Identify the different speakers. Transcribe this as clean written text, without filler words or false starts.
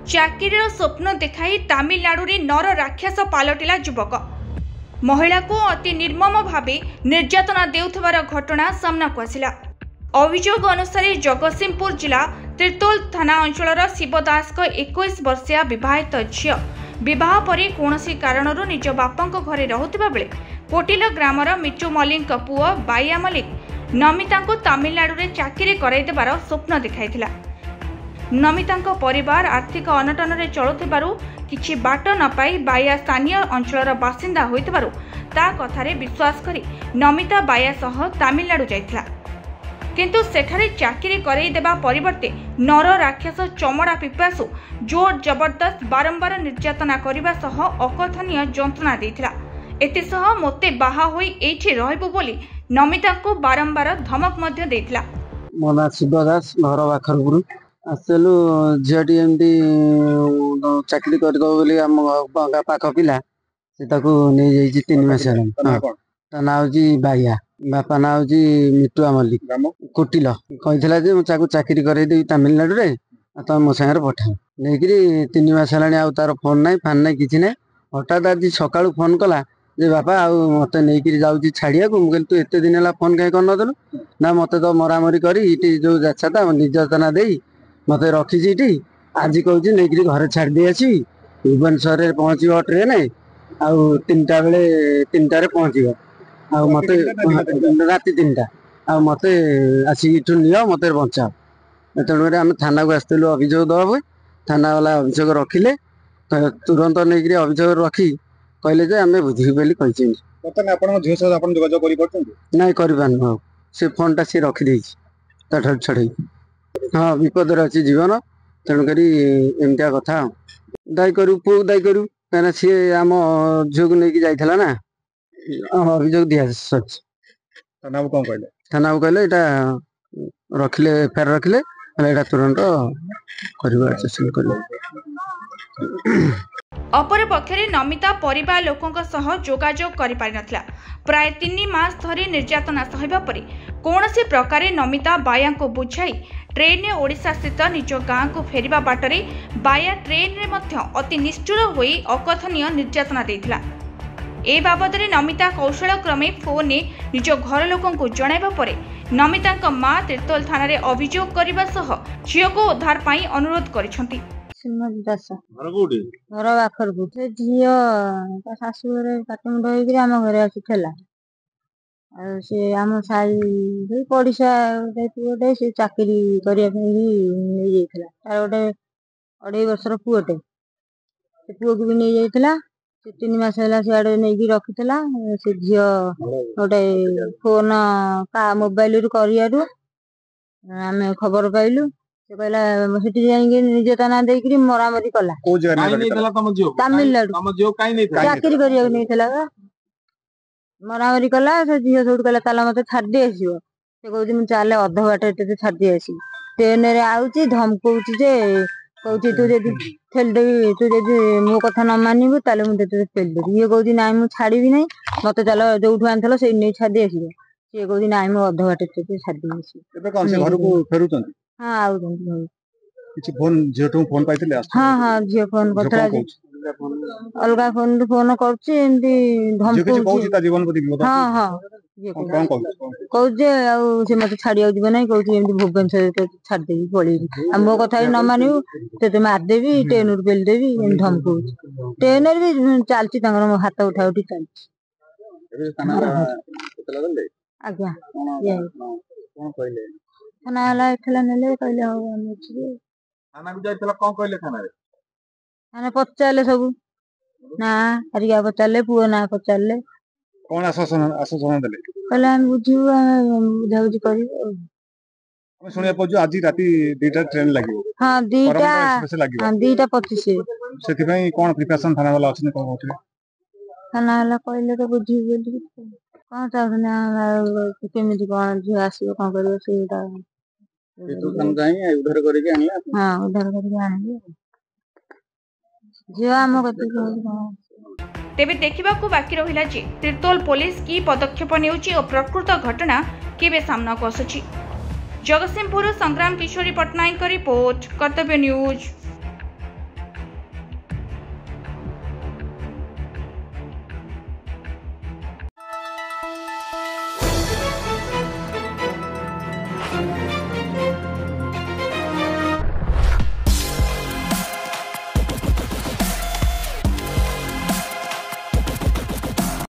Speaker 1: चाकिरीर स्वप्न देखाई तमिलनाडु रे नर राक्षस पालटिला युवक। महिला को अति निर्मम भावे निर्यातना देउथबार घटना सामना को आसिला। अभियोग अनुसार जगतसिंहपुर जिला त्रितोल थाना अंचल शिवदास को 21 वर्षीय विवाहित झियो विवाह पर कौनसी कारणरू निज बापा घरे रहुथिबा बेले कोटिल ग्रामर मिट्टू मल्लिक पुओ बाया मल्लिक नमिता को तमिलनाडु रे चाकरी कराई देबार स्वप्न देखाइथिला। नमिता परिवार आर्थिक अनटन रे चलुथिबारु किछि बाट न पाई बाया स्थानीय अंचलर बासिंदा होइतबारु ता कथारे विश्वास करी नमिता बाया सह तमिलनाडु जाइथिला। किंतु सेठारे चाकरी कराई देबा परिवर्ते नर राक्षस चमड़ा पिपासु जोर जबरदस्त बारंबार निर्यातना करिबा सह अकथनीय जंत्रणा देइथिला। एतेसह मोते बाहा होई एठी रहइबो बोली नमिता को बारंबार धमक मध्य देइथिला।
Speaker 2: मोना शिवदास घर बाखरपुर आसलु झीटी एमती चाकरी करदो बोली आम पाख पिला से ताको नै जाइछि 3 मास हेला। ता ना होजी बाया बापा ना होजी मिट्टू मल्लिक कोटिल कहिथिला जे मु चाकरी कराई देबी तमिलनाडु रे त मो संगे पठा नेकरी 3 मास हेलानी आ तार फोन नाही फान नाही किछि नाही। हठात आज सकाळु फोन कला जे बापा आ मते नेकरी जाउछि छाड़िया को मुगल तू एते दिन हेला फोन काई करन दलु ना मते तो मरामरी करी इटी जो जाछाता निर्यातना देई मते रखी जीटी आज कहूँ नहीं घर छाड़ दी आसी भुवनेश्वर में पहुँचो ट्रेन आउ 3टा बेले 3टारे पहुँचो आ मते राति 3टा आ मते आसिक नियो मते बचाओ। तेणुकर आम थाना को आसलु अभियोग दबा थाना वाला अभियोग रखिले तुरंत नहीं अभियोग रखी कहले जे आम बुझी बोली ना कर से फोन टा सी रखी छड़े। हाँ विपद अच्छी जीवन तेणुक एमतिया कथा दायी करू पु दायी करू कहीं सी आम झील को लेकिन जाइला ना अभियोग दिया थाना को कहले यहाँ रखिले एफआईआर रखिले यहाँ तुरंत कर।
Speaker 1: अपर पक्षरे नमिता परिवार लोकों सह जोगाजोग करि पारि नथिला। प्राय 3 मास धरी निर्यातना सहबा परे कौनसी प्रकारे नमिता बाया को बुझाई ट्रेन ओडिशा स्थित निज गाँ को फेरिबा बाटरे बाया ट्रेन रे मध्य अति निष्ठुर होई अकथनीय निर्यातना देथिला। ए बाबदरे नमिता कौशल क्रमे फोन निज घर लोकों को जणाइबा परे नमिता मां त्रितोल थाना रे अभियोग करिबा सह झियो को उद्धार पाई अनुरोध करिसंती।
Speaker 3: घर बाखरपुर से झील शाशु घरे काटमुंड होकर आम घरे आसी ठेला से आम साई पड़िशा गोटे से चाकरी करने तार गोटे 2.5 वर्षर पुओटे से पुओ को भी नहीं जाइला। 3 मास है सियाड़े नहीं रखी से झील गोटे फोन का मोबाइल रु कर आम खबर पाइलु से कहला जाइए निर्यातना देकर मरामरी कला तमिलनाडु चाकरी करने मरामरी कला से झील सब कहला ताला मत छाड़ी आसो से कहूँ चले अध बाट छाड़ी आस ट्रेन आउची धमकौची जे कहूँ तू जब ठेलदेवी तू जब मो कथा न मानबू ताले मुझे ठेलदेवी ये कहूँ ना मुझे छाड़ी ना मत चल जो आनी से नहीं छाड़ी आस सी कहूँ ना मुझे अध बाट छाड़ी आस। हाँ आउ
Speaker 2: फोन पाइले
Speaker 3: हाँ हाँ झील फोन करता अलग फोन फोन कर हाँ हाँ कहूँ से मत छाड़ी ना कहूँ भुवनेश्वर छाड़देवी पलि मो कथा न मानू तो मारदेवी ट्रेन रु पेलदेवी धमकौ ट्रेन भी चलती हाथ उठा उठी चलती। आज्ञा थाना वाला एठला नेले कहले थाना पचारे सब ना हरिया पचारे पुओ ना पचारे
Speaker 2: कौन आश्वासन देले
Speaker 3: कहले हम बुझू बुझाबुझी करी
Speaker 2: सुनिया पजु आज राती 2टा ट्रेन लागियो।
Speaker 3: हां 2टा 25
Speaker 2: सेति पई कोन प्रिपरेशन थाना वाला अछि कोन होतले
Speaker 3: थाना वाला कहले तो बुझी बोली कोन चाहना केमिति कोन झी आसीबो कोन करियो सेटा
Speaker 2: तो हम जाई उधर करके आनला।
Speaker 3: हां उधर करके आनले जे हम कति
Speaker 1: तेबे देखिबाकू बाकी रहिला जे त्रितोल पुलिस की पदक्षेप नेउची और प्रकृत घटना केबे सामना को आसुची। जगतसिंहपुर संग्राम किशोरी पटनायक रिपोर्ट कर्तव्य न्यूज।